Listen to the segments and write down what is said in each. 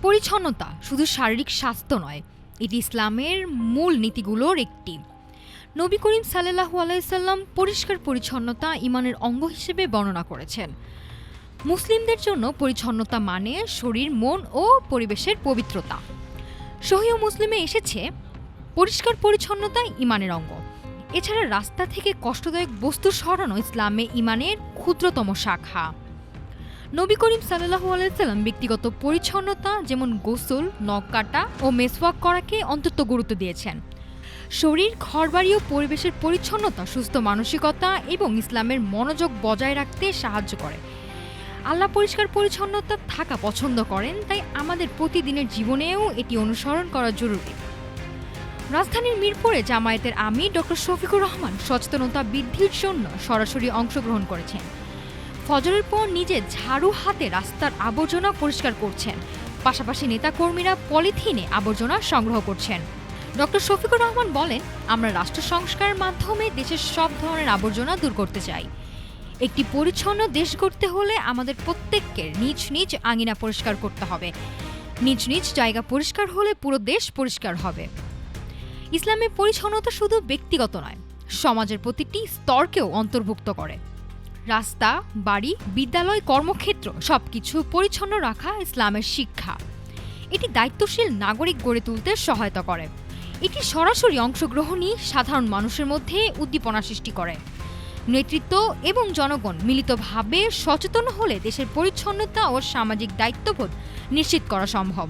পরিচ্ছন্নতা শুধু শারীরিক স্বাস্থ্য নয়, এটি ইসলামের মূল নীতিগুলোর একটি। নবী করিম সাল্লাল্লাহু আলাইহি সাল্লাম পরিষ্কার পরিচ্ছন্নতা ঈমানের অঙ্গ হিসেবে বর্ণনা করেছেন। মুসলিমদের জন্য পরিচ্ছন্নতা মানে শরীর, মন ও পরিবেশের পবিত্রতা। সহিহ মুসলিমে এসেছে, পরিষ্কার পরিচ্ছন্নতা ঈমানের অঙ্গ। এছাড়া রাস্তা থেকে কষ্টদায়ক বস্তু সরানো ইসলামে ঈমানের ক্ষুদ্রতম শাখা। নবী করিম সাল্লাল্লাহু আলাইহি সাল্লাম ব্যক্তিগত পরিচ্ছন্নতা যেমন গোসল, নখ কাটা ও মেসওয়াক করাকে অন্তত গুরুত্ব দিয়েছেন। শরীর, ঘরবাড়ি ও পরিবেশের পরিচ্ছন্নতা সুস্থ মানসিকতা এবং ইসলামের মনোযোগ বজায় রাখতে সাহায্য করে। আল্লাহ পরিষ্কার পরিচ্ছন্নতা থাকা পছন্দ করেন, তাই আমাদের প্রতিদিনের জীবনেও এটি অনুসরণ করা জরুরি। রাজধানীর মিরপুরে জামায়াতের আমির ডক্টর শফিকুর রহমান সচেতনতা বৃদ্ধির জন্য সরাসরি অংশগ্রহণ করেছেন। ফজরের পর নিজে ঝাড়ু হাতে রাস্তার আবর্জনা পরিষ্কার করছেন, পাশাপাশি নেতাকর্মীরা পলিথিনে আবর্জনা সংগ্রহ করছেন। ডক্টর শফিকুর রহমান বলেন, আমরা রাষ্ট্র সংস্কারের মাধ্যমে দেশের সব ধরনের আবর্জনা দূর করতে চাই। একটি পরিচ্ছন্ন দেশ গড়তে হলে আমাদের প্রত্যেককে নিজ নিজ আঙিনা পরিষ্কার করতে হবে। নিজ নিজ জায়গা পরিষ্কার হলে পুরো দেশ পরিষ্কার হবে। ইসলামে পরিচ্ছন্নতা শুধু ব্যক্তিগত নয়, সমাজের প্রতিটি স্তরকেও অন্তর্ভুক্ত করে। রাস্তা, বাড়ি, বিদ্যালয়, কর্মক্ষেত্র সবকিছু পরিচ্ছন্ন রাখা ইসলামের শিক্ষা। এটি দায়িত্বশীল নাগরিক গড়ে তুলতে সহায়তা করে। এটি সরাসরি অংশগ্রহণই সাধারণ মানুষের মধ্যে উদ্দীপনা সৃষ্টি করে। নেতৃত্ব এবং জনগণ মিলিতভাবে সচেতন হলে দেশের পরিচ্ছন্নতা ও সামাজিক দায়িত্ববোধ নিশ্চিত করা সম্ভব।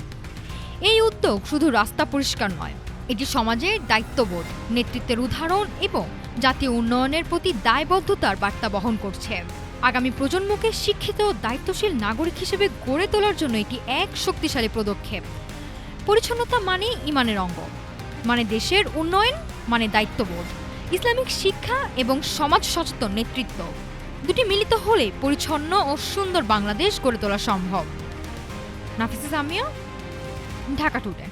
এই উদ্যোগ শুধু রাস্তা পরিষ্কার নয়, এটি সমাজের দায়িত্ববোধ, নেতৃত্বের উদাহরণ এবং জাতীয় উন্নয়নের প্রতি দায়বদ্ধতার বার্তা বহন করছে। আগামী প্রজন্মকে শিক্ষিত ও দায়িত্বশীল নাগরিক হিসেবে গড়ে তোলার জন্য এটি এক শক্তিশালী পদক্ষেপ। পরিচ্ছন্নতা মানে ঈমানের অঙ্গ, মানে দেশের উন্নয়ন, মানে দায়িত্ববোধ, ইসলামিক শিক্ষা এবং সমাজ সচেতন নেতৃত্ব। দুটি মিলিত হলে পরিচ্ছন্ন ও সুন্দর বাংলাদেশ গড়ে তোলা সম্ভব। নাফিসা সামিয়া, ঢাকা টুডে।